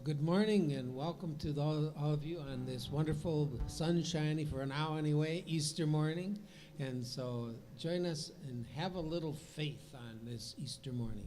Good morning and welcome to all of you on this wonderful, sunshiny, for now anyway, Easter morning. And so join us and have a little faith on this Easter morning.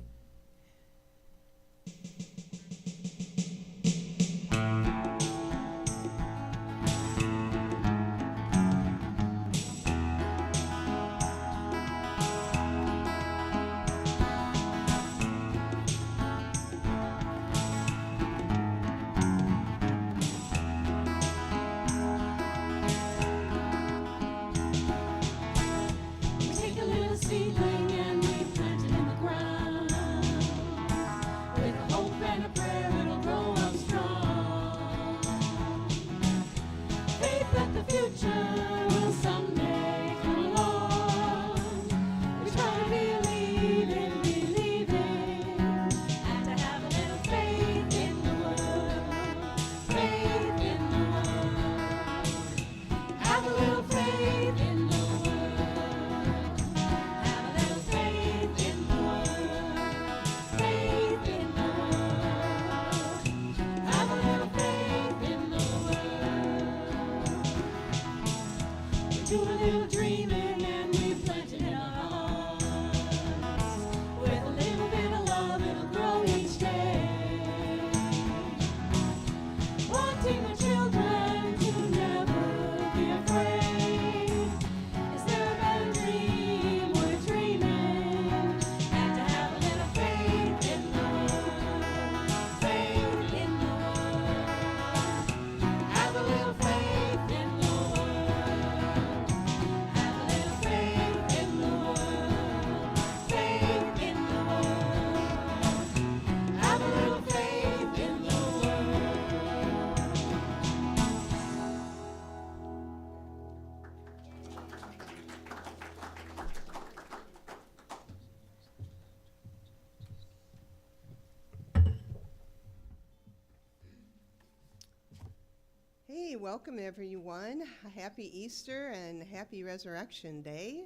Hey, welcome everyone. Happy Easter and happy Resurrection Day.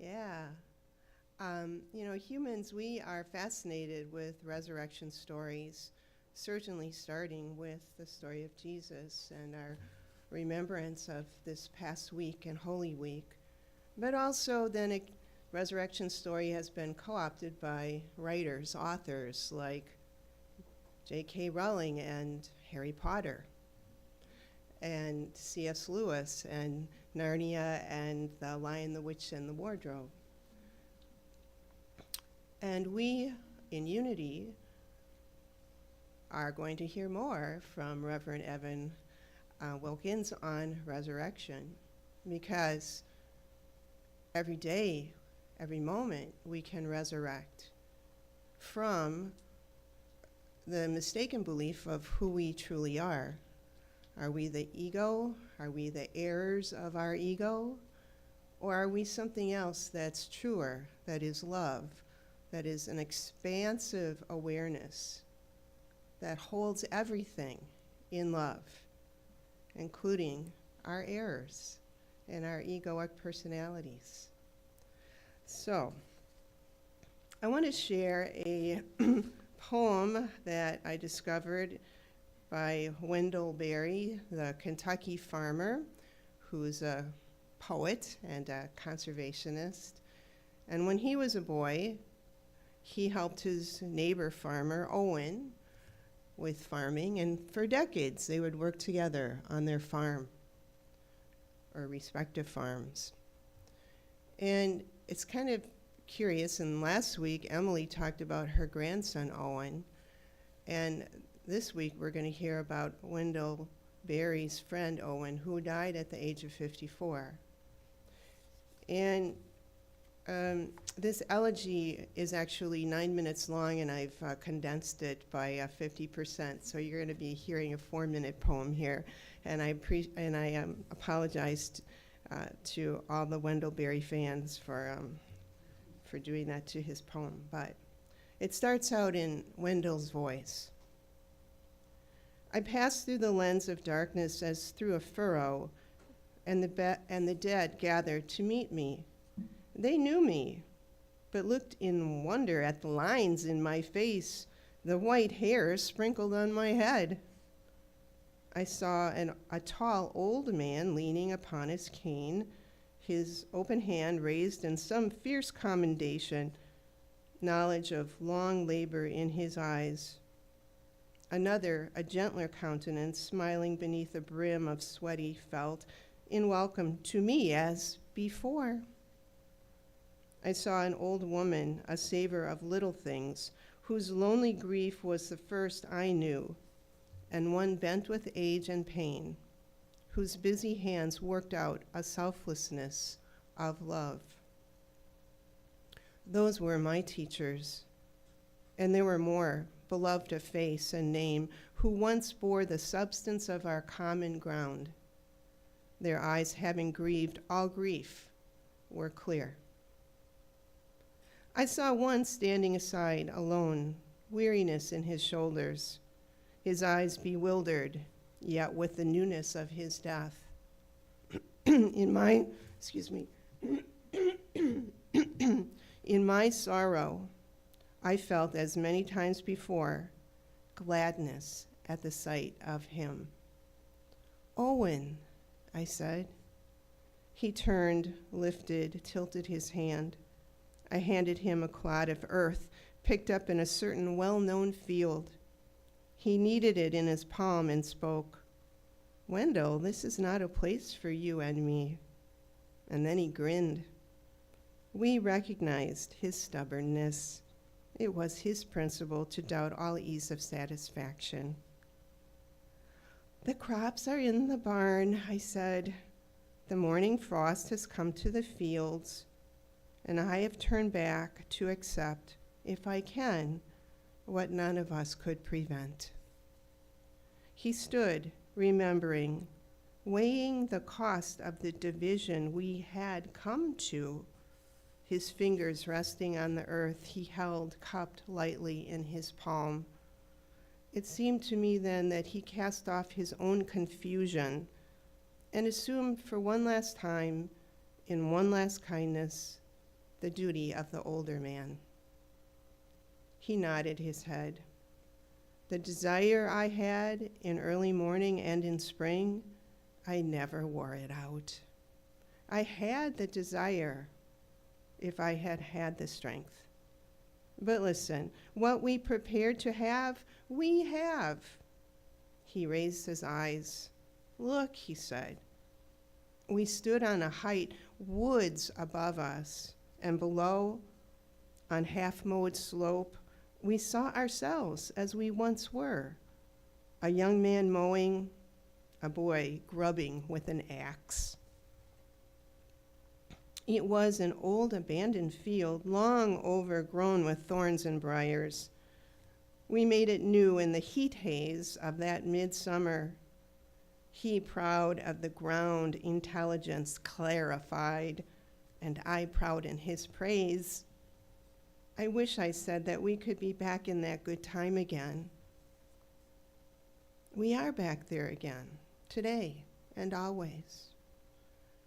Yeah. Humans, we are fascinated with resurrection stories, certainly starting with the story of Jesus and our remembrance of this past week and Holy Week. But also then a resurrection story has been co-opted by writers, authors like J.K. Rowling and Harry Potter, and C.S. Lewis, and Narnia, and The Lion, the Witch, and the Wardrobe. And we, in Unity, are going to hear more from Reverend Evin Wilkins on resurrection, because every day, every moment, we can resurrect from the mistaken belief of who we truly are. Are we the ego? Are we the errors of our ego? Or are we something else that's truer, that is love, that is an expansive awareness that holds everything in love, including our errors and our egoic personalities? So, I want to share a poem that I discovered by Wendell Berry, the Kentucky farmer, who's a poet and a conservationist. And when he was a boy, he helped his neighbor farmer, Owen, with farming, and for decades they would work together on their farm, or respective farms. And it's kind of curious, and last week Emily talked about her grandson, Owen, and this week we're going to hear about Wendell Berry's friend, Owen, who died at the age of 54. And this elegy is actually 9 minutes long, and I've condensed it by 50%. So you're going to be hearing a 4-minute poem here. And I apologize to all the Wendell Berry fans for doing that to his poem. But it starts out in Wendell's voice. I passed through the lens of darkness as through a furrow, and the dead gathered to meet me. They knew me, but looked in wonder at the lines in my face the white hair sprinkled on my head. I saw a tall old man leaning upon his cane, his open hand raised in some fierce commendation, knowledge of long labor in his eyes. Another, a gentler countenance, smiling beneath a brim of sweaty felt, in welcome to me as before. I saw an old woman, a savor of little things, whose lonely grief was the first I knew, and one bent with age and pain, whose busy hands worked out a selflessness of love. Those were my teachers, and there were more, beloved of face and name, who once bore the substance of our common ground. Their eyes, having grieved all grief, were clear. I saw one standing aside, alone, weariness in his shoulders, his eyes bewildered, yet with the newness of his death. In my sorrow, I felt, as many times before, gladness at the sight of him. "Owen," I said. He turned, lifted, tilted his hand. I handed him a clod of earth picked up in a certain well-known field. He kneaded it in his palm and spoke, "Wendell, this is not a place for you and me." And then he grinned. We recognized his stubbornness. It was his principle to doubt all ease of satisfaction. "The crops are in the barn," I said. "The morning frost has come to the fields, and I have turned back to accept, if I can, what none of us could prevent." He stood, remembering, weighing the cost of the division we had come to, his fingers resting on the earth he held cupped lightly in his palm. It seemed to me then that he cast off his own confusion and assumed for one last time, in one last kindness, the duty of the older man. He nodded his head. The desire I had in early morning and in spring, I never wore it out. I had the desire if I had had the strength. But listen, what we prepared to have, we have. He raised his eyes. "Look," he said. We stood on a height, woods above us, and below, on half-mowed slope, we saw ourselves as we once were, a young man mowing, a boy grubbing with an axe. It was an old abandoned field, long overgrown with thorns and briars. We made it new in the heat haze of that midsummer. He proud of the ground intelligence clarified, and I proud in his praise. I wish, I said, that we could be back in that good time again. We are back there again, today and always.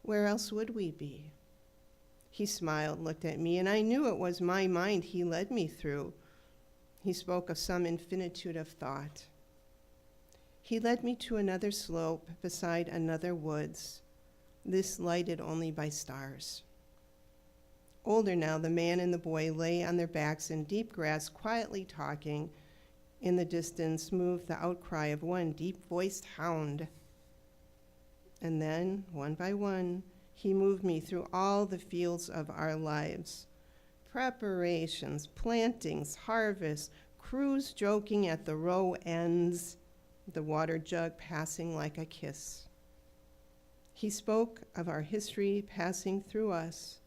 Where else would we be? He smiled, looked at me, and I knew it was my mind he led me through. He spoke of some infinitude of thought. He led me to another slope beside another woods, this lighted only by stars. Older now, the man and the boy lay on their backs in deep grass, quietly talking. In the distance moved the outcry of one deep-voiced hound. And then, one by one, he moved me through all the fields of our lives. Preparations, plantings, harvests, crews joking at the row ends, the water jug passing like a kiss. He spoke of our history passing through us,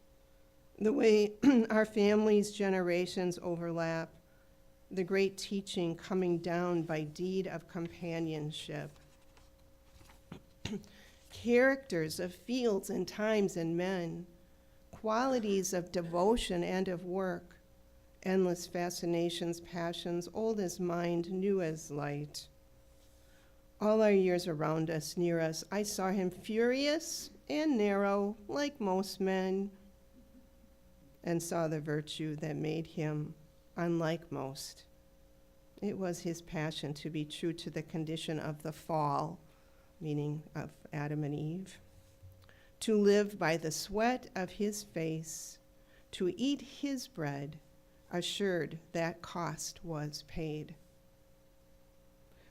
the way our families' generations overlap, the great teaching coming down by deed of companionship. Characters of fields and times and men, qualities of devotion and of work, endless fascinations, passions, old as mind, new as light. All our years around us, near us, I saw him furious and narrow, like most men, and saw the virtue that made him unlike most. It was his passion to be true to the condition of the fall, meaning of Adam and Eve, to live by the sweat of his face, to eat his bread, assured that cost was paid.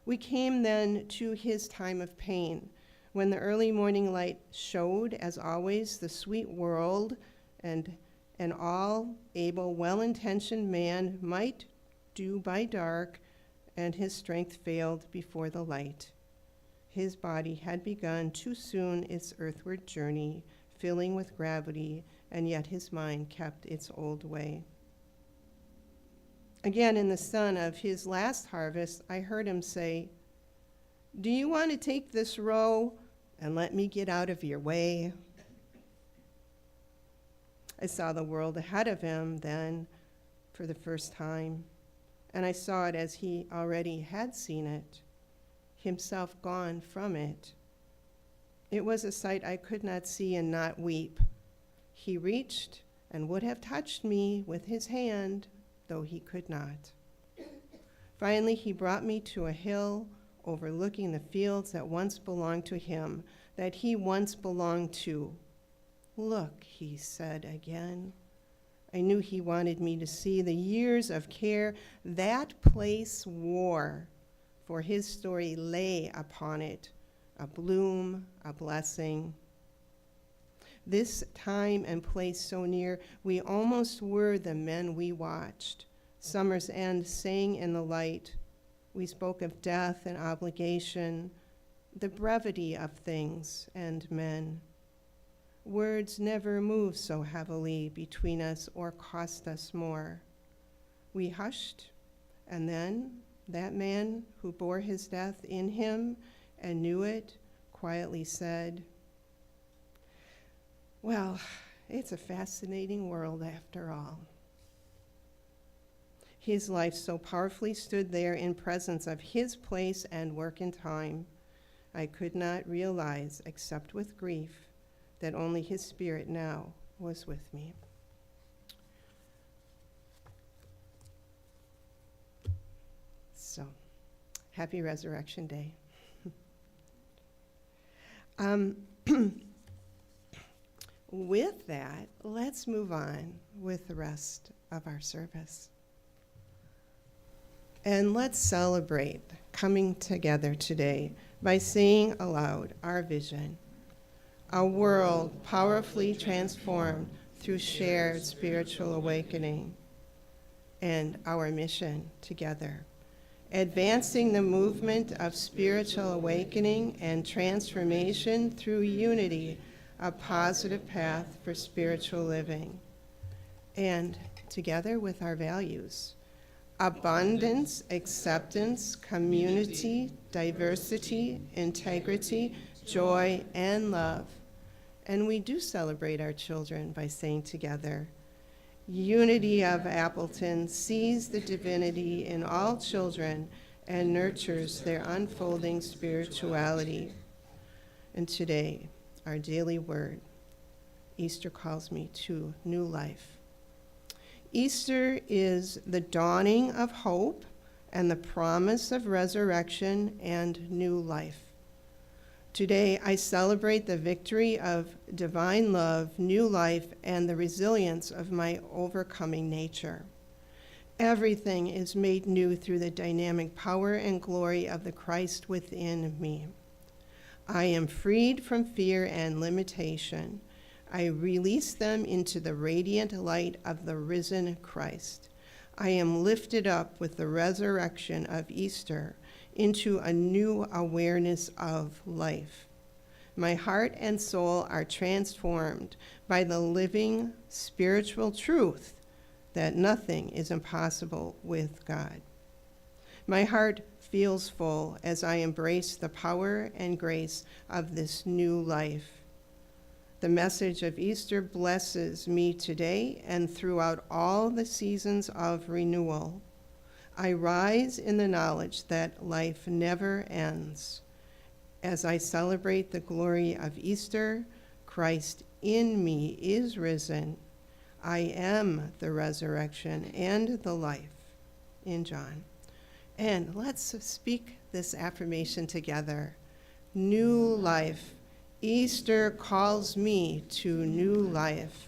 We came then to his time of pain, when the early morning light showed, as always, the sweet world, and an all-able, well-intentioned man might do by dark, and his strength failed before the light. His body had begun too soon its earthward journey, filling with gravity, and yet his mind kept its old way. Again, in the sun of his last harvest, I heard him say, "Do you want to take this row and let me get out of your way?" I saw the world ahead of him then for the first time, and I saw it as he already had seen it, himself gone from it. It was a sight I could not see and not weep. He reached and would have touched me with his hand, though he could not. Finally, he brought me to a hill overlooking the fields that once belonged to him, that he once belonged to. "Look," he said again. I knew he wanted me to see the years of care that place wore, for his story lay upon it, a bloom, a blessing. This time and place so near, we almost were the men we watched. Summer's end sang in the light. We spoke of death and obligation, the brevity of things and men. Words never moved so heavily between us or cost us more. We hushed, and then that man who bore his death in him and knew it quietly said, "Well, it's a fascinating world after all." His life so powerfully stood there in presence of his place and work and time. I could not realize, except with grief, that only his spirit now was with me. So, happy Resurrection Day. With that, let's move on with the rest of our service. And let's celebrate coming together today by saying aloud our vision. A world powerfully transformed through shared spiritual awakening. And our mission together. Advancing the movement of spiritual awakening and transformation through unity, a positive path for spiritual living. And together with our values. Abundance, acceptance, community, diversity, integrity, joy, and love. And we do celebrate our children by saying together, Unity of Appleton sees the divinity in all children and nurtures their unfolding spirituality. And today, our daily word, Easter calls me to new life. Easter is the dawning of hope and the promise of resurrection and new life. Today, I celebrate the victory of divine love, new life, and the resilience of my overcoming nature. Everything is made new through the dynamic power and glory of the Christ within me. I am freed from fear and limitation. I release them into the radiant light of the risen Christ. I am lifted up with the resurrection of Easter into a new awareness of life. My heart and soul are transformed by the living spiritual truth that nothing is impossible with God. My heart feels full as I embrace the power and grace of this new life. The message of Easter blesses me today and throughout all the seasons of renewal. I rise in the knowledge that life never ends. As I celebrate the glory of Easter, Christ in me is risen. I am the resurrection and the life, in John. And let's speak this affirmation together. New life. Easter calls me to new life.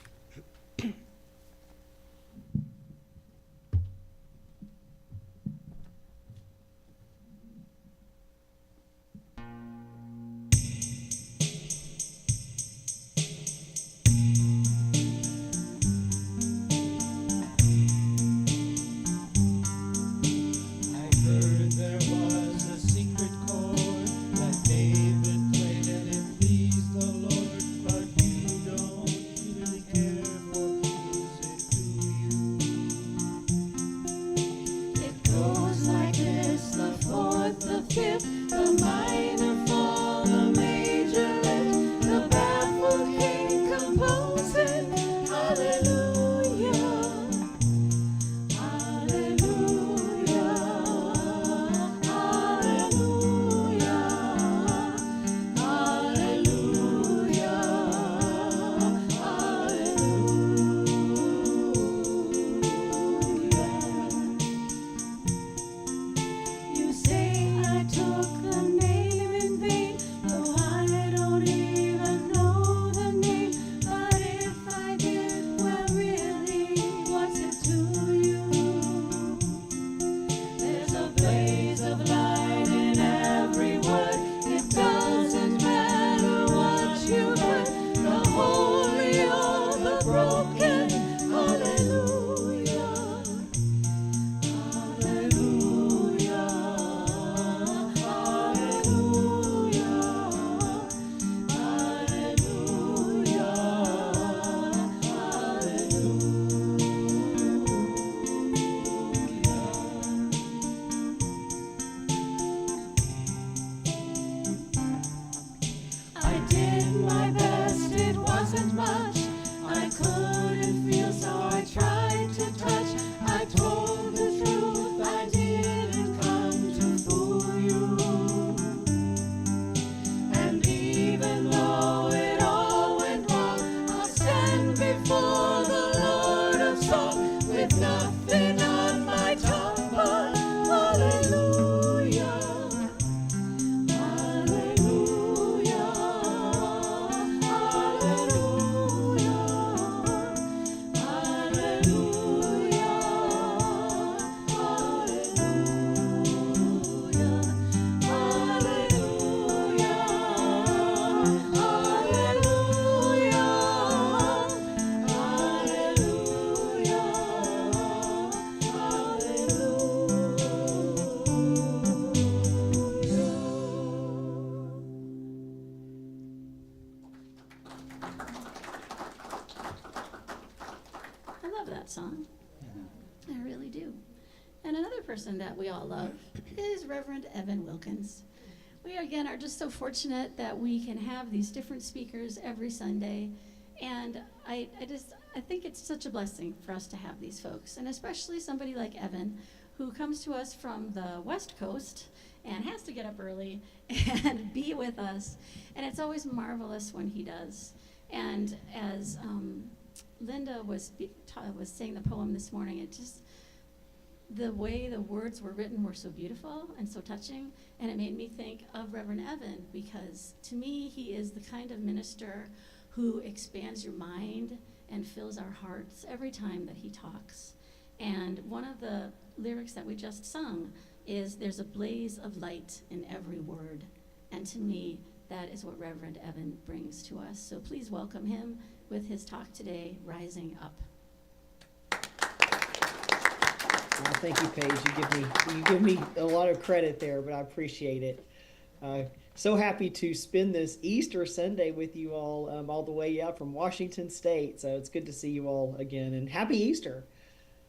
Song. I really do. And another person that we all love is Reverend Evin Wilkins. We again are just so fortunate that we can have these different speakers every Sunday, and I think it's such a blessing for us to have these folks, and especially somebody like Evin, who comes to us from the West Coast and has to get up early and be with us, and it's always marvelous when he does. And as Linda was saying the poem this morning, it just, the way the words were written were so beautiful and so touching, and it made me think of Reverend Evin, because to me he is the kind of minister who expands your mind and fills our hearts every time that he talks. And one of the lyrics that we just sung is, "There's a blaze of light in every word," and to me that is what Reverend Evin brings to us. So please welcome him with his talk today, Rising Up. Well, thank you, Paige. You give me a lot of credit there, but I appreciate it. So happy to spend this Easter Sunday with you all the way out from Washington State. So it's good to see you all again, and happy Easter.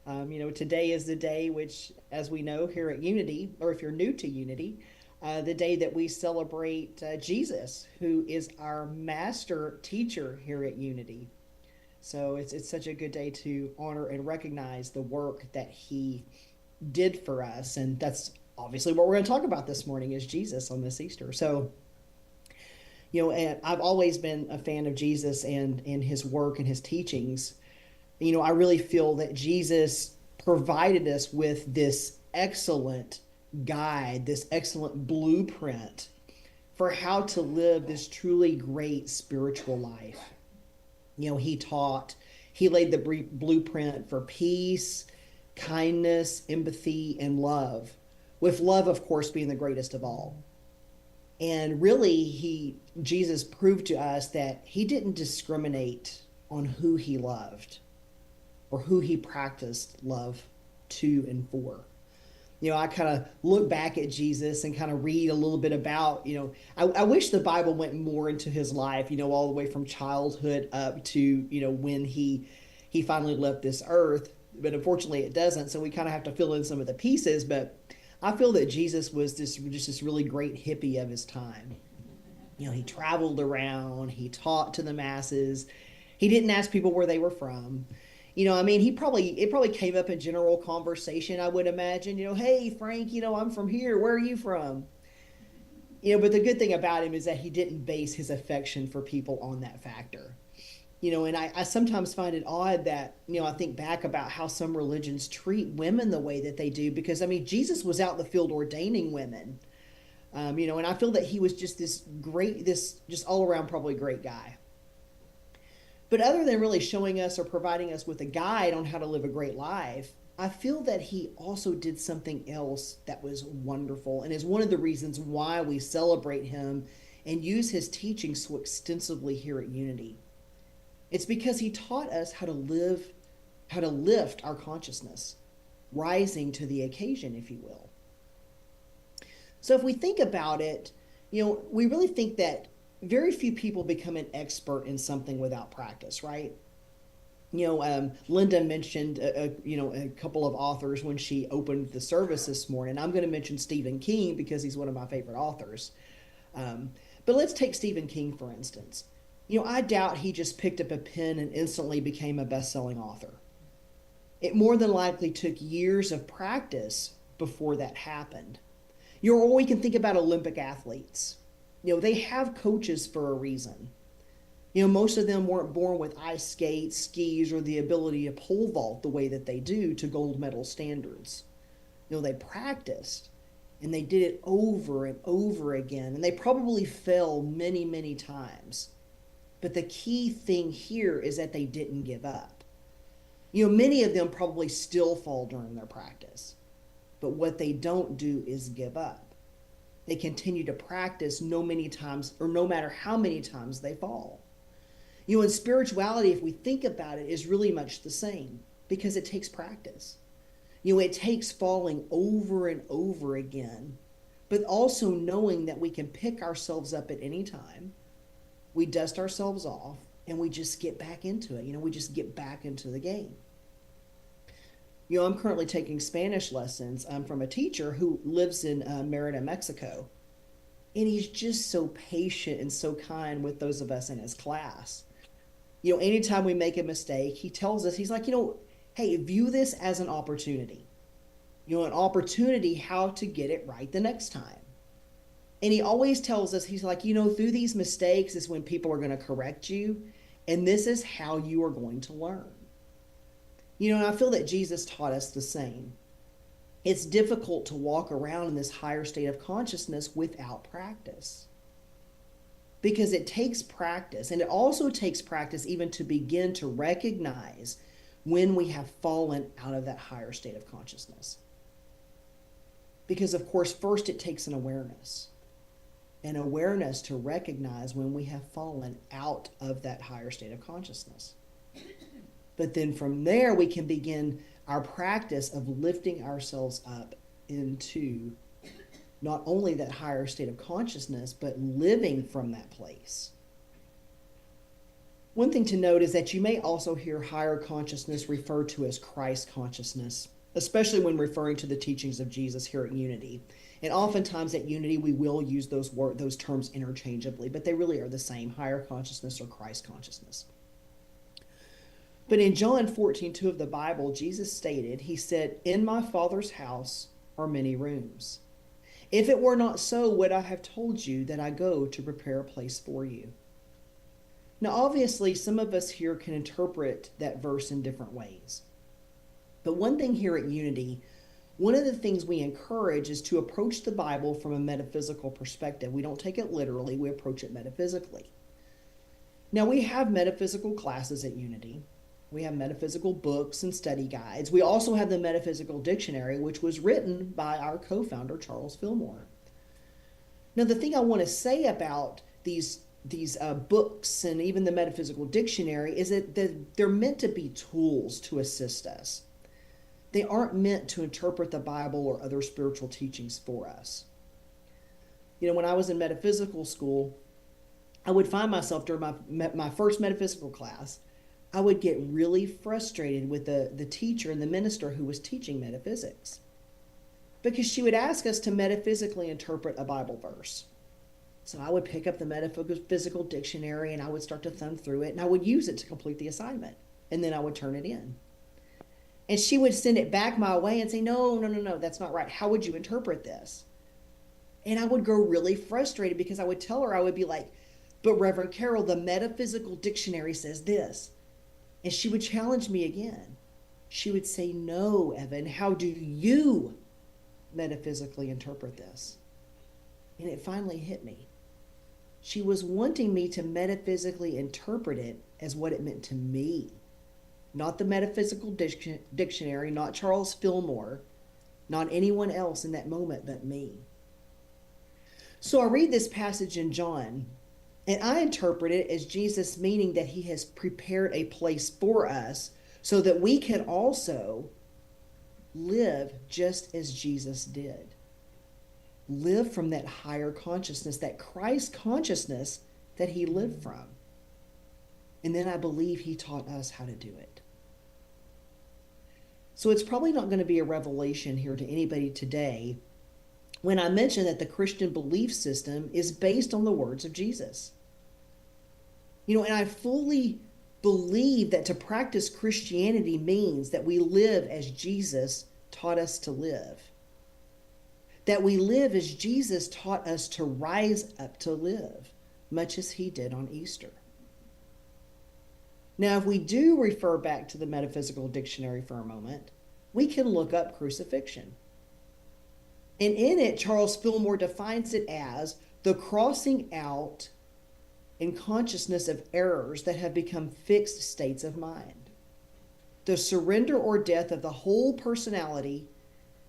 Today is the day which, as we know here at Unity, or if you're new to Unity, the day that we celebrate Jesus, who is our master teacher here at Unity. So it's such a good day to honor and recognize the work that he did for us. And that's obviously what we're going to talk about this morning, is Jesus on this Easter. So, and I've always been a fan of Jesus and his work and his teachings. I really feel that Jesus provided us with this excellent guide, this excellent blueprint for how to live this truly great spiritual life. He taught, he laid the blueprint for peace, kindness, empathy, and love, with love, of course, being the greatest of all. And really, Jesus proved to us that he didn't discriminate on who he loved or who he practiced love to and for. I kind of look back at Jesus and kind of read a little bit about, I wish the Bible went more into his life, all the way from childhood up to, when he finally left this earth. But unfortunately it doesn't. So we kind of have to fill in some of the pieces. But I feel that Jesus was just this really great hippie of his time. He traveled around, he taught to the masses. He didn't ask people where they were from. It probably came up in general conversation, I would imagine. Hey, Frank, I'm from here. Where are you from? But the good thing about him is that he didn't base his affection for people on that factor. And I sometimes find it odd that, I think back about how some religions treat women the way that they do, because, Jesus was out in the field ordaining women, and I feel that he was just this just all around probably great guy. But other than really showing us or providing us with a guide on how to live a great life, I feel that he also did something else that was wonderful and is one of the reasons why we celebrate him and use his teachings so extensively here at Unity. It's because he taught us how to lift our consciousness, rising to the occasion, if you will. So if we think about it, we really think that very few people become an expert in something without practice, right? Linda mentioned, a couple of authors when she opened the service this morning. I'm going to mention Stephen King because he's one of my favorite authors. But let's take Stephen King, for instance. I doubt he just picked up a pen and instantly became a best-selling author. It more than likely took years of practice before that happened. Or we can think about Olympic athletes. They have coaches for a reason. Most of them weren't born with ice skates, skis, or the ability to pole vault the way that they do to gold medal standards. They practiced, and they did it over and over again, and they probably fell many, many times. But the key thing here is that they didn't give up. Many of them probably still fall during their practice, but what they don't do is give up. They continue to practice no matter how many times they fall. In spirituality, if we think about it, is really much the same because it takes practice. It takes falling over and over again, but also knowing that we can pick ourselves up at any time. We dust ourselves off and we just get back into it. We just get back into the game. I'm currently taking Spanish lessons from a teacher who lives in Merida, Mexico. And he's just so patient and so kind with those of us in his class. Anytime we make a mistake, he tells us, he's like, hey, view this as an opportunity. An opportunity how to get it right the next time. And he always tells us, he's like, through these mistakes is when people are going to correct you. And this is how you are going to learn. And I feel that Jesus taught us the same. It's difficult to walk around in this higher state of consciousness without practice. Because it takes practice, and it also takes practice even to begin to recognize when we have fallen out of that higher state of consciousness. Because, of course, first it takes an awareness to recognize when we have fallen out of that higher state of consciousness. But then from there, we can begin our practice of lifting ourselves up into not only that higher state of consciousness, but living from that place. One thing to note is that you may also hear higher consciousness referred to as Christ consciousness, especially when referring to the teachings of Jesus here at Unity. And oftentimes at Unity, we will use those terms interchangeably, but they really are the same, higher consciousness or Christ consciousness. But in John 14:2 of the Bible, Jesus stated, he said, "In my Father's house are many rooms. If it were not so, would I have told you that I go to prepare a place for you?" Now, obviously, some of us here can interpret that verse in different ways. But one thing here at Unity, one of the things we encourage is to approach the Bible from a metaphysical perspective. We don't take it literally, we approach it metaphysically. Now, we have metaphysical classes at Unity. We have metaphysical books and study guides. We also have the Metaphysical Dictionary, which was written by our co-founder, Charles Fillmore. Now, the thing I want to say about these books and even the Metaphysical Dictionary is that they're meant to be tools to assist us. They aren't meant to interpret the Bible or other spiritual teachings for us. You know, when I was in metaphysical school, I would find myself during my first metaphysical class, I would get really frustrated with the teacher and the minister who was teaching metaphysics, because she would ask us to metaphysically interpret a Bible verse. So I would pick up the Metaphysical Dictionary and I would start to thumb through it and I would use it to complete the assignment. And then I would turn it in. And she would send it back my way and say, no, that's not right. How would you interpret this? And I would grow really frustrated because I would tell her, I would be like, but Reverend Carol, the Metaphysical Dictionary says this. And she would challenge me again. She would say, no, Evan, how do you metaphysically interpret this? And it finally hit me. She was wanting me to metaphysically interpret it as what it meant to me. Not the Metaphysical Dictionary, not Charles Fillmore, not anyone else in that moment but me. So I read this passage in John, and I interpret it as Jesus meaning that he has prepared a place for us so that we can also live just as Jesus did. Live from that higher consciousness, that Christ consciousness that he lived from. And then I believe he taught us how to do it. So it's probably not going to be a revelation here to anybody today when I mention that the Christian belief system is based on the words of Jesus. You know, and I fully believe that to practice Christianity means that we live as Jesus taught us to live. That we live as Jesus taught us to rise up to live, much as he did on Easter. Now, if we do refer back to the Metaphysical Dictionary for a moment, we can look up crucifixion. And in it, Charles Fillmore defines it as the crossing out in consciousness of errors that have become fixed states of mind. The surrender or death of the whole personality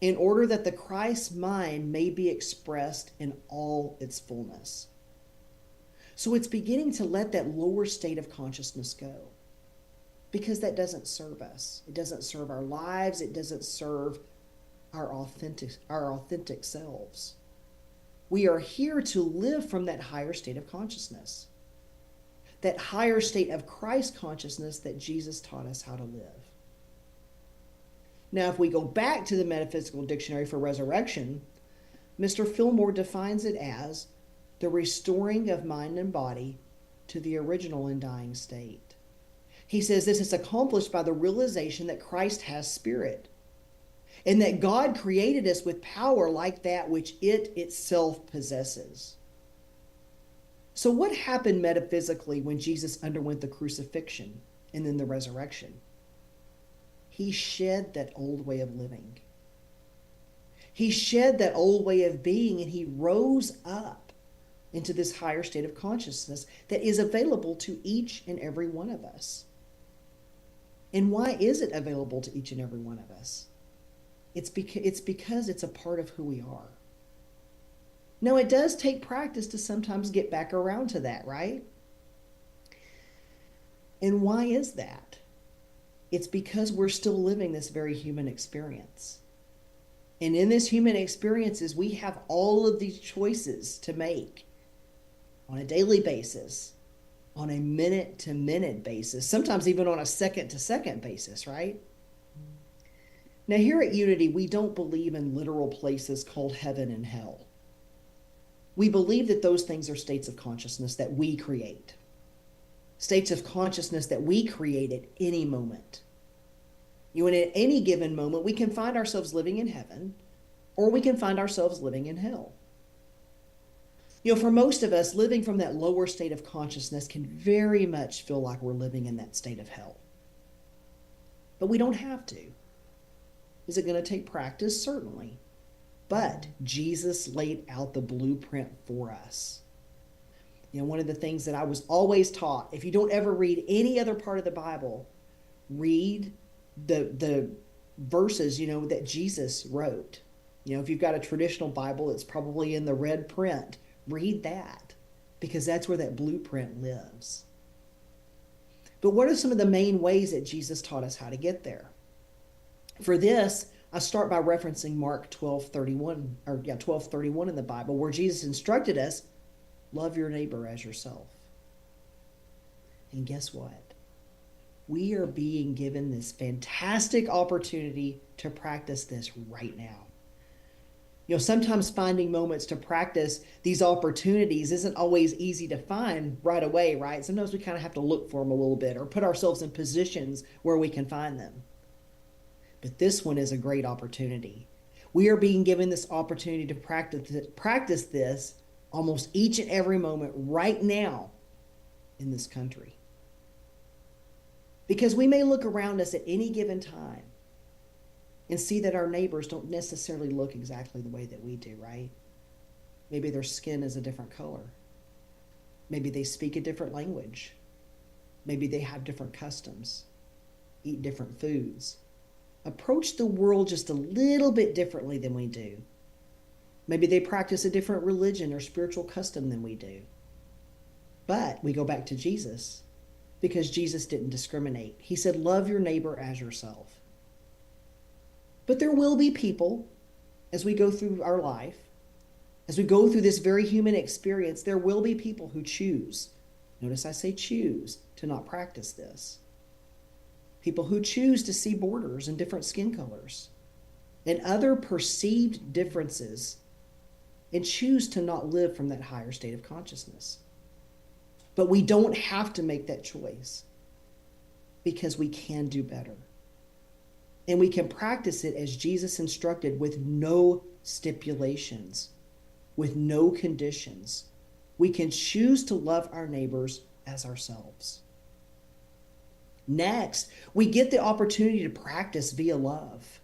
in order that the Christ mind may be expressed in all its fullness. So it's beginning to let that lower state of consciousness go, because that doesn't serve us. It doesn't serve our lives. It doesn't serve our authentic selves. We are here to live from that higher state of consciousness, that higher state of Christ consciousness that Jesus taught us how to live. Now, if we go back to the Metaphysical Dictionary for resurrection, Mr. Fillmore defines it as the restoring of mind and body to the original undying state. He says this is accomplished by the realization that Christ has spirit, and that God created us with power like that which it itself possesses. So what happened metaphysically when Jesus underwent the crucifixion and then the resurrection? He shed that old way of living. He shed that old way of being, and he rose up into this higher state of consciousness that is available to each and every one of us. And why is it available to each and every one of us? It's because it's a part of who we are. Now, it does take practice to sometimes get back around to that, right? And why is that? It's because we're still living this very human experience. And in this human experiences, we have all of these choices to make on a daily basis, on a minute-to-minute basis, sometimes even on a second-to-second basis, right? Now, here at Unity, we don't believe in literal places called heaven and hell. We believe that those things are states of consciousness that we create. States of consciousness that we create at any moment. And at any given moment, we can find ourselves living in heaven, or we can find ourselves living in hell. For most of us, living from that lower state of consciousness can very much feel like we're living in that state of hell. But we don't have to. Is it going to take practice? Certainly. But Jesus laid out the blueprint for us. You know, one of the things that I was always taught, if you don't ever read any other part of the Bible, read the verses, you know, that Jesus wrote. You know, if you've got a traditional Bible, it's probably in the red print. Read that, because that's where that blueprint lives. But what are some of the main ways that Jesus taught us how to get there? For this, I start by referencing Mark 12:31 in the Bible, where Jesus instructed us, love your neighbor as yourself. And guess what? We are being given this fantastic opportunity to practice this right now. You know, sometimes finding moments to practice these opportunities isn't always easy to find right away, right? Sometimes we kind of have to look for them a little bit or put ourselves in positions where we can find them. But this one is a great opportunity. We are being given this opportunity to practice this almost each and every moment right now in this country. Because we may look around us at any given time and see that our neighbors don't necessarily look exactly the way that we do, right? Maybe their skin is a different color. Maybe they speak a different language. Maybe they have different customs, eat different foods, approach the world just a little bit differently than we do. Maybe they practice a different religion or spiritual custom than we do. But we go back to Jesus, because Jesus didn't discriminate. He said, love your neighbor as yourself. But there will be people, as we go through our life, as we go through this very human experience, there will be people who choose, notice I say choose, to not practice this. People who choose to see borders and different skin colors and other perceived differences and choose to not live from that higher state of consciousness. But we don't have to make that choice, because we can do better. And we can practice it as Jesus instructed, with no stipulations, with no conditions. We can choose to love our neighbors as ourselves. Next, we get the opportunity to practice via love.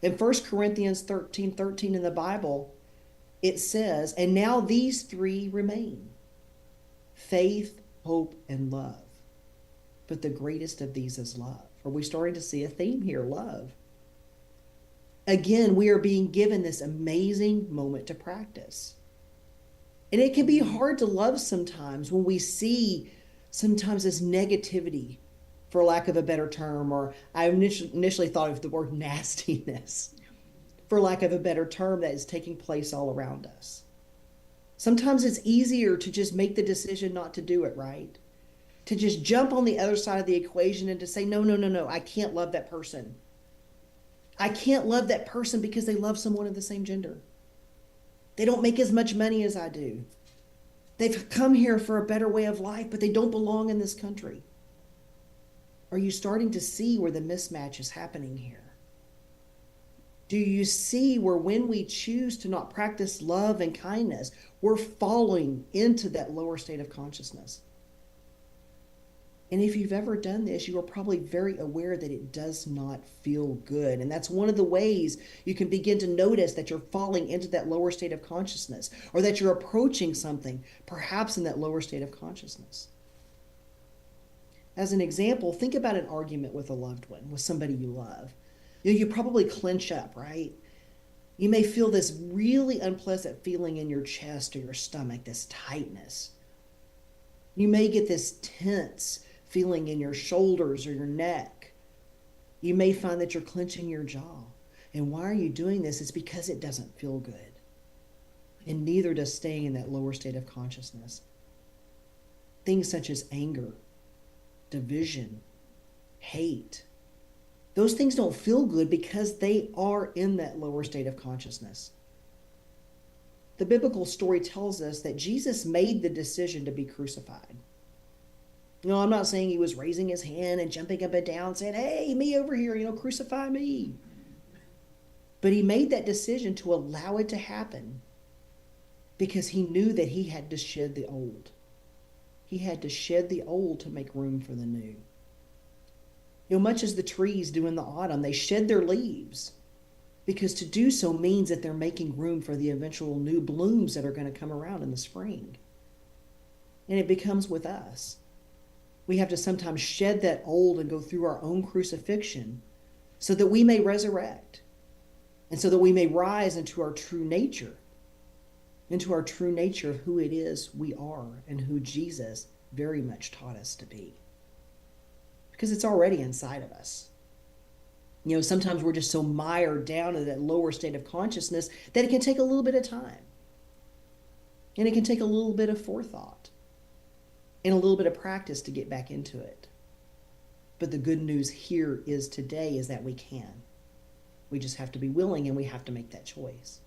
In 1 Corinthians 13:13 in the Bible, it says, and now these three remain: faith, hope, and love. But the greatest of these is love. Are we starting to see a theme here? Love. Again, we are being given this amazing moment to practice. And it can be hard to love sometimes when we see sometimes this negativity, for lack of a better term, or I initially thought of the word nastiness, for lack of a better term, that is taking place all around us. Sometimes it's easier to just make the decision not to do it, right? To just jump on the other side of the equation and to say, no, I can't love that person. I can't love that person because they love someone of the same gender. They don't make as much money as I do. They've come here for a better way of life, but they don't belong in this country. Are you starting to see where the mismatch is happening here? Do you see where when we choose to not practice love and kindness, we're falling into that lower state of consciousness? And if you've ever done this, you are probably very aware that it does not feel good. And that's one of the ways you can begin to notice that you're falling into that lower state of consciousness, or that you're approaching something, perhaps in that lower state of consciousness. As an example, think about an argument with a loved one, with somebody you love. You probably clench up, right? You may feel this really unpleasant feeling in your chest or your stomach, this tightness. You may get this tense feeling in your shoulders or your neck. You may find that you're clenching your jaw. And why are you doing this? It's because it doesn't feel good. And neither does staying in that lower state of consciousness. Things such as anger, division, hate, those things don't feel good because they are in that lower state of consciousness. The biblical story tells us that Jesus made the decision to be crucified. No, I'm not saying he was raising his hand and jumping up and down saying, hey, me over here, crucify me. But he made that decision to allow it to happen because he knew that he had to shed the old. He had to shed the old to make room for the new. Much as the trees do in the autumn, they shed their leaves because to do so means that they're making room for the eventual new blooms that are going to come around in the spring. And it becomes with us. We have to sometimes shed that old and go through our own crucifixion so that we may resurrect and so that we may rise into our true nature of who it is we are and who Jesus very much taught us to be. Because it's already inside of us. Sometimes we're just so mired down in that lower state of consciousness that it can take a little bit of time. And it can take a little bit of forethought and a little bit of practice to get back into it. But the good news here is today is that we can. We just have to be willing, and we have to make that choice.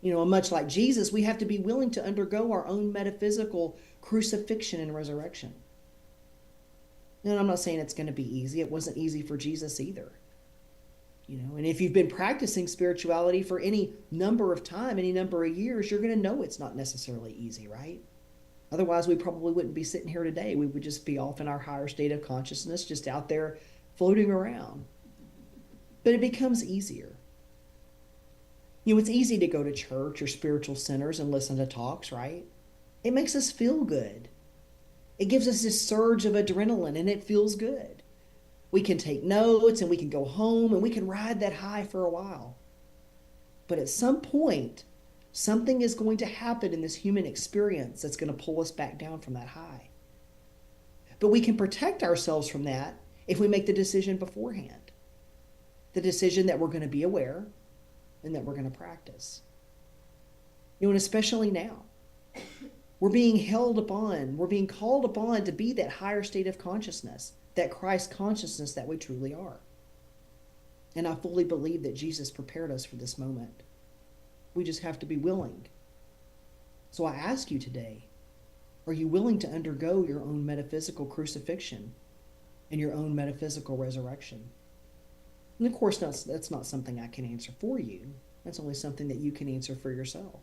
Much like Jesus, we have to be willing to undergo our own metaphysical crucifixion and resurrection. And I'm not saying it's going to be easy. It wasn't easy for Jesus either. And if you've been practicing spirituality for any number of time, any number of years, you're going to know it's not necessarily easy, right? Otherwise, we probably wouldn't be sitting here today. We would just be off in our higher state of consciousness, just out there floating around. But it becomes easier. It's easy to go to church or spiritual centers and listen to talks, right? It makes us feel good. It gives us this surge of adrenaline, and it feels good. We can take notes, and we can go home, and we can ride that high for a while. But at some point, something is going to happen in this human experience that's going to pull us back down from that high. But we can protect ourselves from that if we make the decision beforehand. The decision that we're going to be aware and that we're going to practice. And especially now. We're being called upon to be that higher state of consciousness, that Christ consciousness that we truly are. And I fully believe that Jesus prepared us for this moment. We just have to be willing. So I ask you today, are you willing to undergo your own metaphysical crucifixion and your own metaphysical resurrection? And of course, that's not something I can answer for you. That's only something that you can answer for yourself.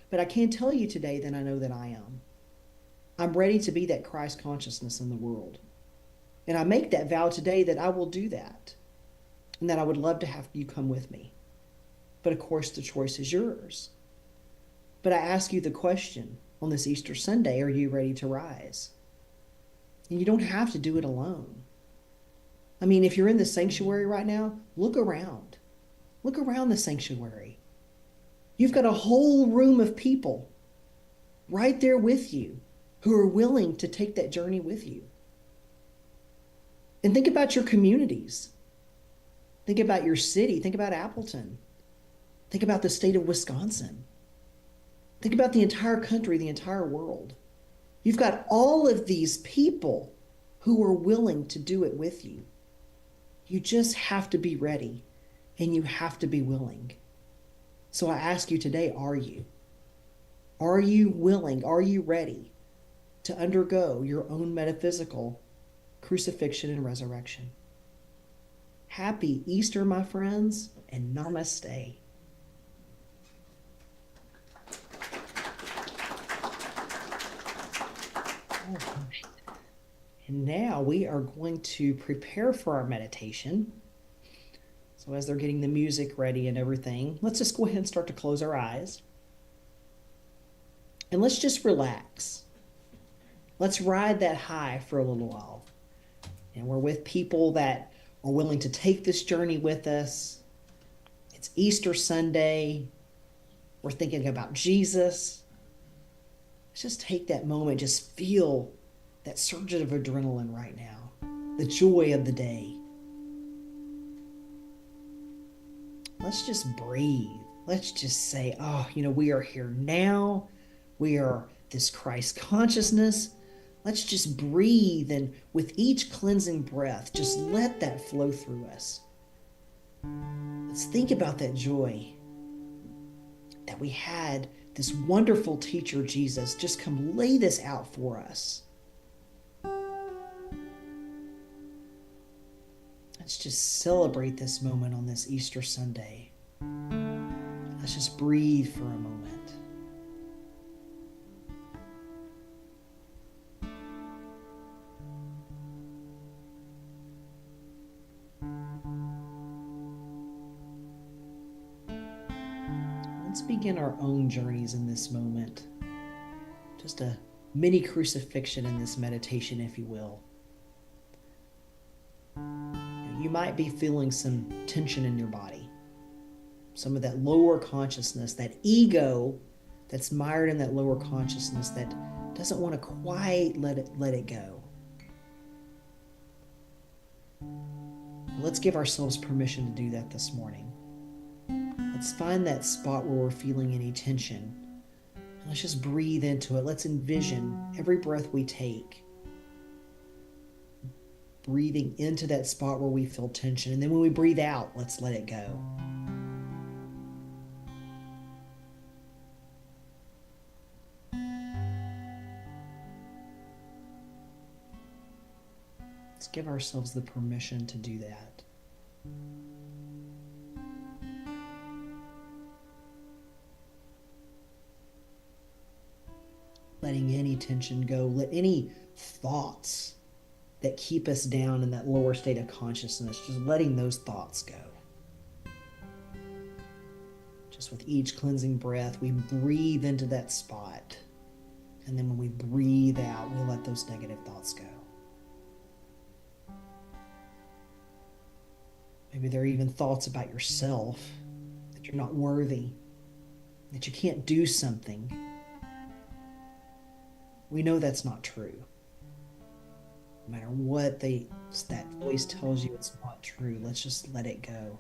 But I can tell you today that I know that I am. I'm ready to be that Christ consciousness in the world. And I make that vow today that I will do that. And that I would love to have you come with me. But of course, the choice is yours. But I ask you the question on this Easter Sunday, are you ready to rise? And you don't have to do it alone. I mean, if you're in the sanctuary right now, look around. Look around the sanctuary. You've got a whole room of people right there with you who are willing to take that journey with you. And think about your communities. Think about your city. Think about Appleton. Think about the state of Wisconsin. Think about the entire country, the entire world. You've got all of these people who are willing to do it with you. You just have to be ready, and you have to be willing. So I ask you today, are you? Are you willing? Are you ready to undergo your own metaphysical crucifixion and resurrection? Happy Easter, my friends, and namaste. All right. And now we are going to prepare for our meditation. So as they're getting the music ready and everything, let's just go ahead and start to close our eyes. And let's just relax. Let's ride that high for a little while. And we're with people that are willing to take this journey with us. It's Easter Sunday. We're thinking about Jesus. Let's just take that moment, just feel that surge of adrenaline right now, the joy of the day. Let's just breathe. Let's just say, we are here now. We are this Christ consciousness. Let's just breathe, and with each cleansing breath, just let that flow through us. Let's think about that joy that we had this wonderful teacher, Jesus, just come lay this out for us. Let's just celebrate this moment on this Easter Sunday. Let's just breathe for a moment. begin our own journeys in this moment. Just a mini crucifixion in this meditation, if you will. You might be feeling some tension in your body. Some of that lower consciousness, that ego that's mired in that lower consciousness that doesn't want to quite let it go. Let's give ourselves permission to do that this morning. Let's find that spot where we're feeling any tension. And let's just breathe into it. Let's envision every breath we take, breathing into that spot where we feel tension. And then when we breathe out, let's let it go. Let's give ourselves the permission to do that. Letting any tension go. Let any thoughts that keep us down in that lower state of consciousness, just letting those thoughts go. Just with each cleansing breath, we breathe into that spot. And then when we breathe out, we let those negative thoughts go. Maybe there are even thoughts about yourself, that you're not worthy, that you can't do something. We know that's not true. No matter what that voice tells you, it's not true. Let's just let it go.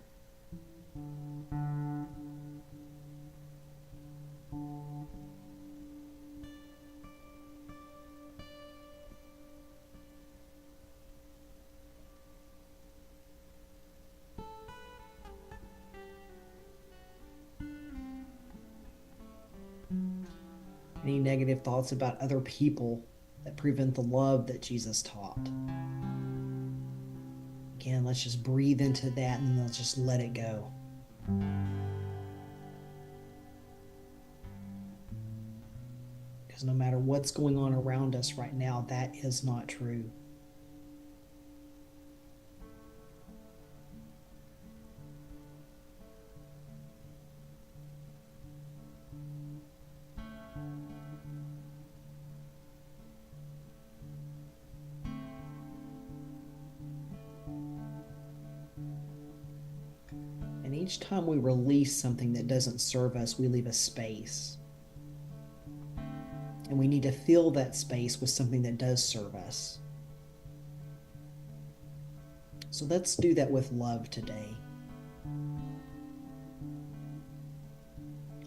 Any negative thoughts about other people that prevent the love that Jesus taught. Again, let's just breathe into that and let's just let it go. Because no matter what's going on around us right now, that is not true. And each time we release something that doesn't serve us, we leave a space. And we need to fill that space with something that does serve us. So let's do that with love today.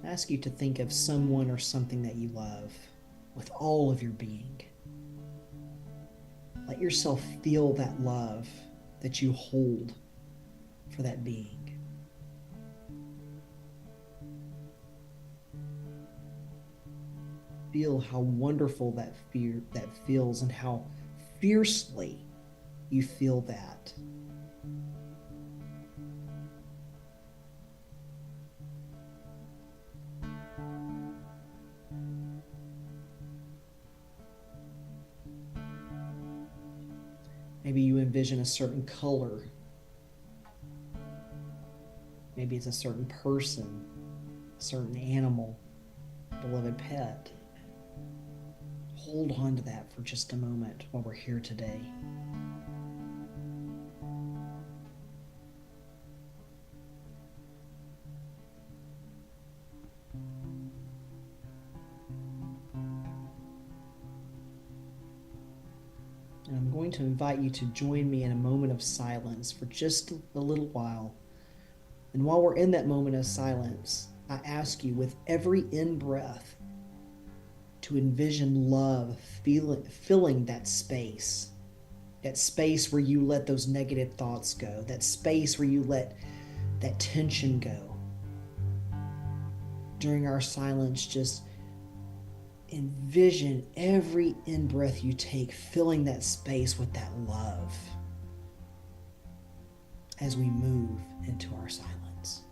I ask you to think of someone or something that you love with all of your being. Let yourself feel that love that you hold for that being. Feel how wonderful that feels and how fiercely you feel that. Maybe you envision a certain color. Maybe it's a certain person, a certain animal, beloved pet. Hold on to that for just a moment while we're here today. And I'm going to invite you to join me in a moment of silence for just a little while. And while we're in that moment of silence, I ask you with every in-breath to envision love filling that space where you let those negative thoughts go, that space where you let that tension go. During our silence, just envision every in-breath you take filling that space with that love as we move into our silence.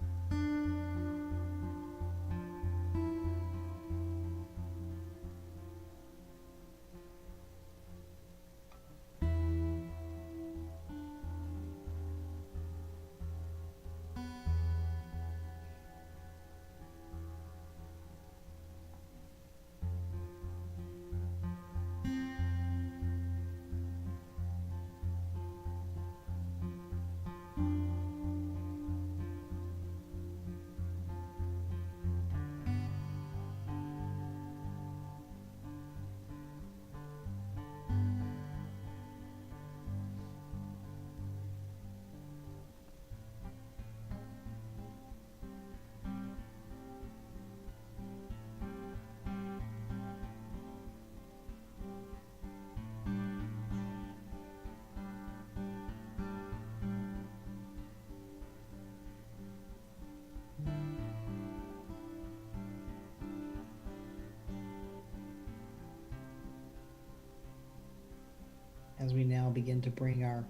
begin to bring our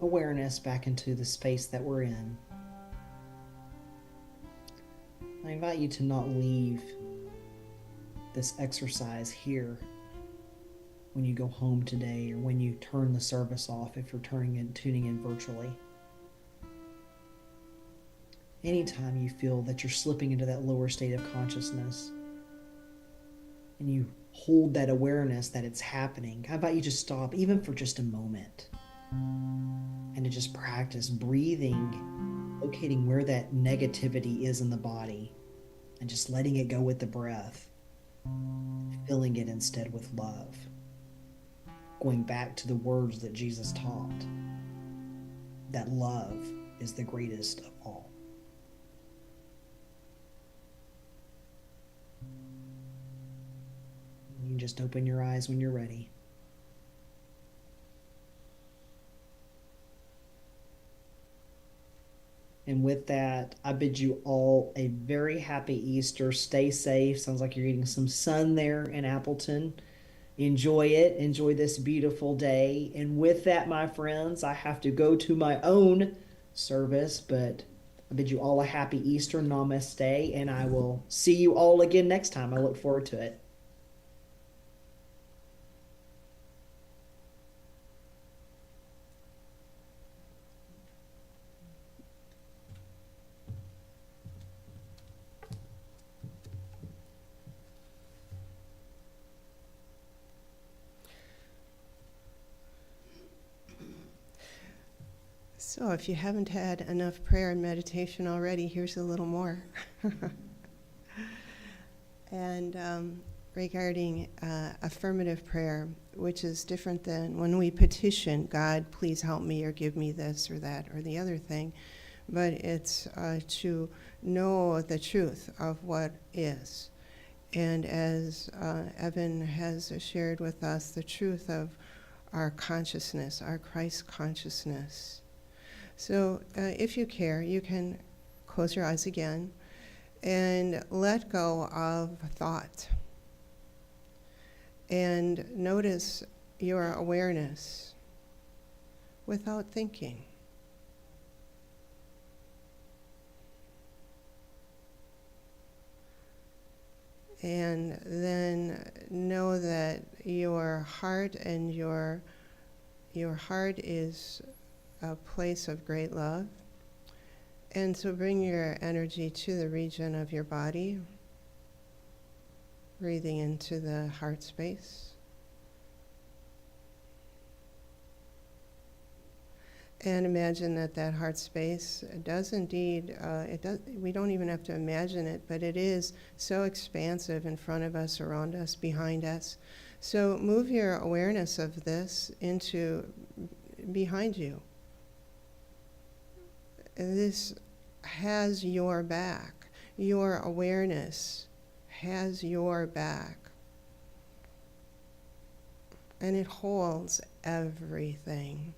awareness back into the space that we're in. I invite you to not leave this exercise here when you go home today, or when you turn the service off if you're tuning in virtually. Anytime you feel that you're slipping into that lower state of consciousness and you hold that awareness that it's happening, how about you just stop, even for just a moment, and to just practice breathing, locating where that negativity is in the body, and just letting it go with the breath, filling it instead with love. Going back to the words that Jesus taught, that love is the greatest of all. You can just open your eyes when you're ready. And with that, I bid you all a very happy Easter. Stay safe. Sounds like you're getting some sun there in Appleton. Enjoy it. Enjoy this beautiful day. And with that, my friends, I have to go to my own service, but I bid you all a happy Easter. Namaste. And I will see you all again next time. I look forward to it. So if you haven't had enough prayer and meditation already, here's a little more. And regarding affirmative prayer, which is different than when we petition, God, please help me, or give me this or that or the other thing, but it's to know the truth of what is. And as Evin has shared with us, the truth of our consciousness, our Christ consciousness. So if you care, you can close your eyes again and let go of thought. And notice your awareness without thinking. And then know that your heart and your heart is a place of great love. And so bring your energy to the region of your body, breathing into the heart space. And imagine that that heart space does indeed, we don't even have to imagine it, but it is so expansive in front of us, around us, behind us. So move your awareness of this into behind you. This has your back. Your awareness has your back. And it holds everything,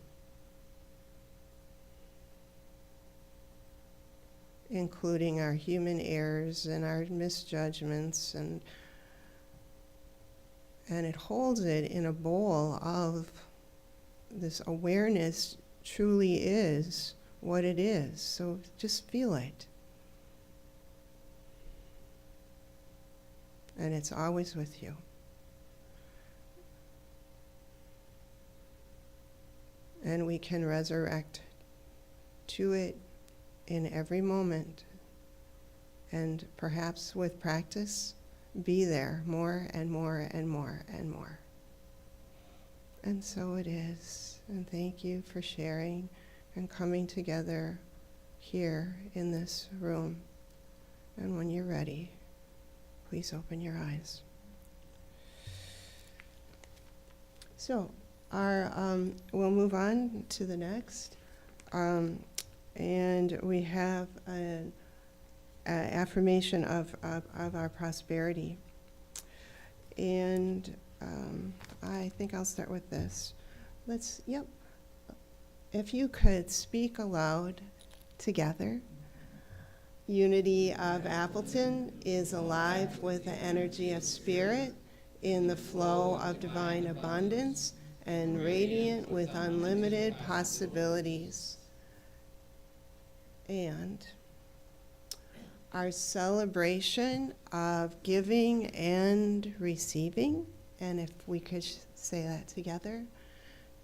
including our human errors and our misjudgments, and it holds it in a bowl of this awareness. Truly is what it is. So just feel it. And it's always with you. And we can resurrect to it in every moment. And perhaps with practice, be there more and more and more and more. And so it is. And thank you for sharing and coming together here in this room. And when you're ready, please open your eyes. So we'll move on to the next. And we have an affirmation of our prosperity. And I think I'll start with this. If you could speak aloud together. Unity of Appleton is alive with the energy of spirit in the flow of divine abundance and radiant with unlimited possibilities. And our celebration of giving and receiving, and if we could say that together.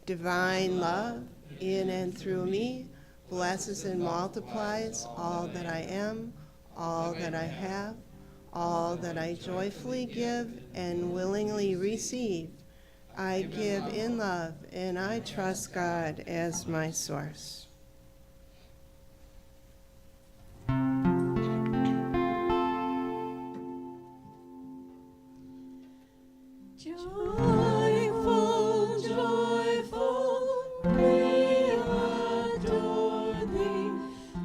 Divine love in and through me blesses and multiplies all that I am, all that I have, all that I joyfully give and willingly receive. I give in love, and I trust God as my source. Joyful, joyful, we adore thee,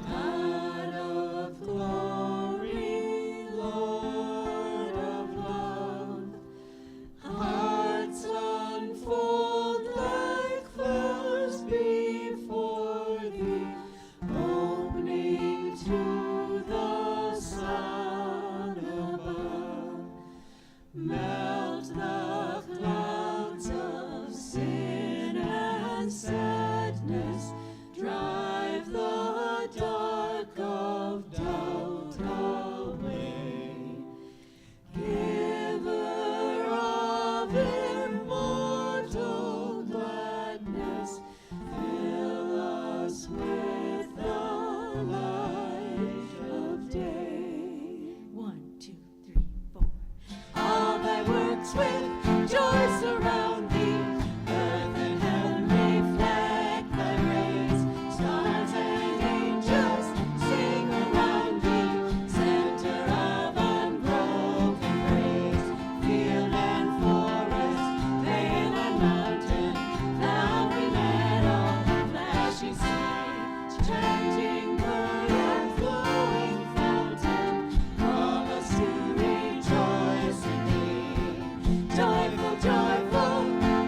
God of glory, Lord of love. Hearts unfold like flowers before thee, opening to the sun above. Melt the clouds of sin and sadness, drive the dark of doubt away. Giver of immortal gladness, fill us with the light of day. 1, 2, 3, 4. All thy works with joy surround thee. Earth and heaven reflect thy rays. Stars and angels sing around thee. Center of unbroken praise. Field and forest, vale and mountain, flowery meadow, flashing sea, chanting bird and flowing fountain, call us to rejoice in thee. Joyful, joyful,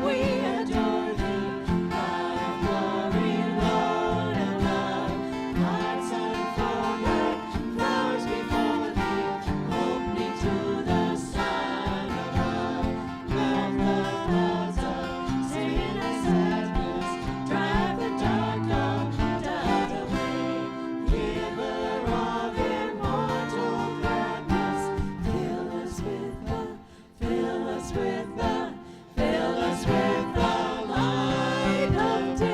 we adore thee, God of glory, Lord of love. Hearts unfold like flowers before thee, opening to the sun above. Melt the clouds of sin and sadness, drive the dark of doubt away. Giver of immortal gladness, fill us with the light of day.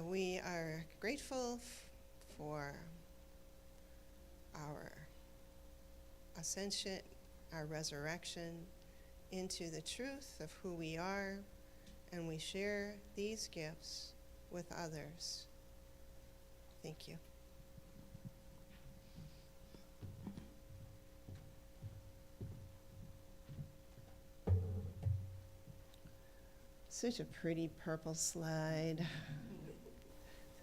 We are grateful for our ascension, our resurrection into the truth of who we are, and we share these gifts with others. Thank you. Such a pretty purple slide.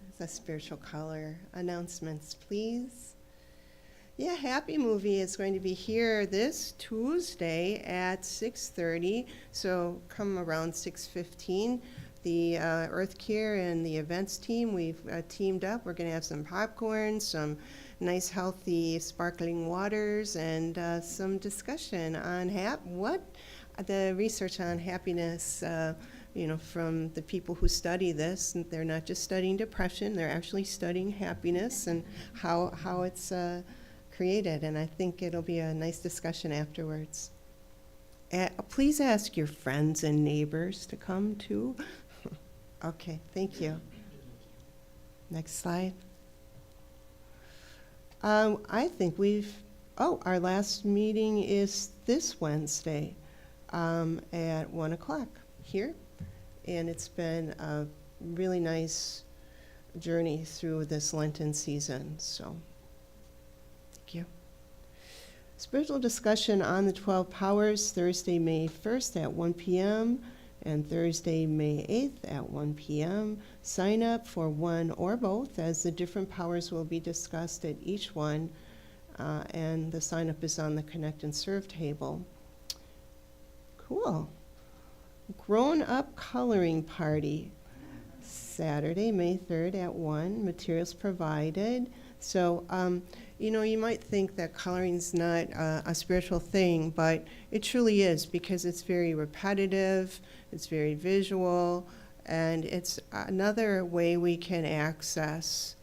It's a spiritual color. Announcements, please. Yeah, Happy Movie is going to be here this Tuesday at 6:30, so come around 6:15. The Earth Care and the events team, we've teamed up. We're going to have some popcorn, some nice healthy sparkling waters, and some discussion on the research on happiness, from the people who study this. And they're not just studying depression, they're actually studying happiness and how it's created. And I think it'll be a nice discussion afterwards. Please ask your friends and neighbors to come too. Okay, thank you. Next slide. I think our last meeting is this Wednesday at 1 o'clock here. And it's been a really nice journey through this Lenten season, so thank you. Spiritual discussion on the 12 powers, Thursday, May 1st at 1 p.m. and Thursday, May 8th at 1 p.m. Sign up for one or both, as the different powers will be discussed at each one, and the sign up is on the Connect and Serve table. Cool. grown-up coloring party, Saturday, May 3rd at 1, materials provided. So, you might think that coloring's not a spiritual thing, but it truly is, because it's very repetitive, it's very visual, and it's another way we can access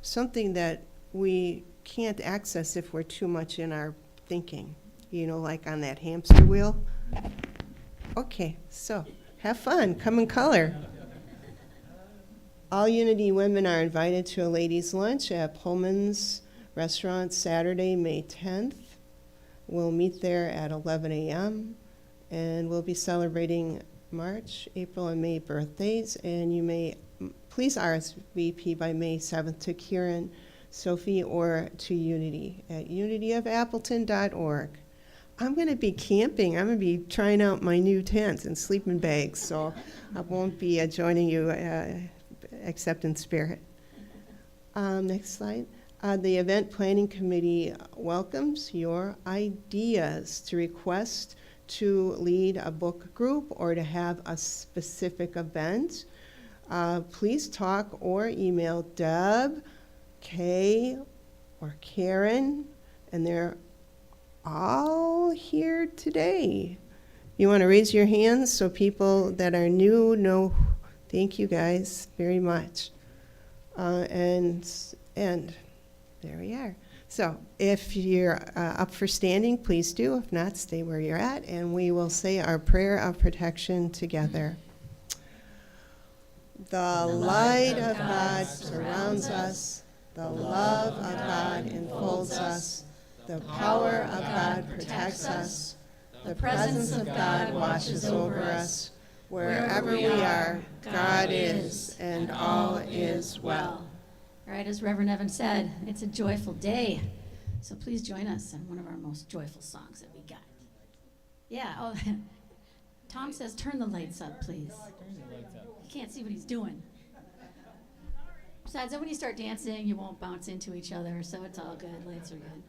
something that we can't access if we're too much in our thinking, like on that hamster wheel. Okay, so have fun, come and color. All Unity women are invited to a ladies' lunch at Pullman's Restaurant Saturday, May 10th. We'll meet there at 11 a.m. and we'll be celebrating March, April, and May birthdays. And you may please RSVP by May 7th to Kieran, Sophie, or to Unity at unityofappleton.org. I'm going to be camping. I'm going to be trying out my new tent and sleeping bags, so I won't be joining you except in spirit. Next slide. The event planning committee welcomes your ideas to request to lead a book group or to have a specific event. Please talk or email Deb, Kay, or Karen, and they're all here today. You want to raise your hands so people that are new know. Thank you guys very much. And there we are. So if you're up for standing, please do. If not, stay where you're at, and we will say our prayer of protection together. The light of God surrounds us. The love of God enfolds us. The power of God protects us. The presence of God watches over us. Wherever we are, God is, and all is well. All right, as Reverend Evan said, it's a joyful day. So please join us in one of our most joyful songs that we got. Yeah, oh, Tom says, turn the lights up, please. You can't see what he's doing. Besides, then when you start dancing, you won't bounce into each other, so it's all good. Lights are good.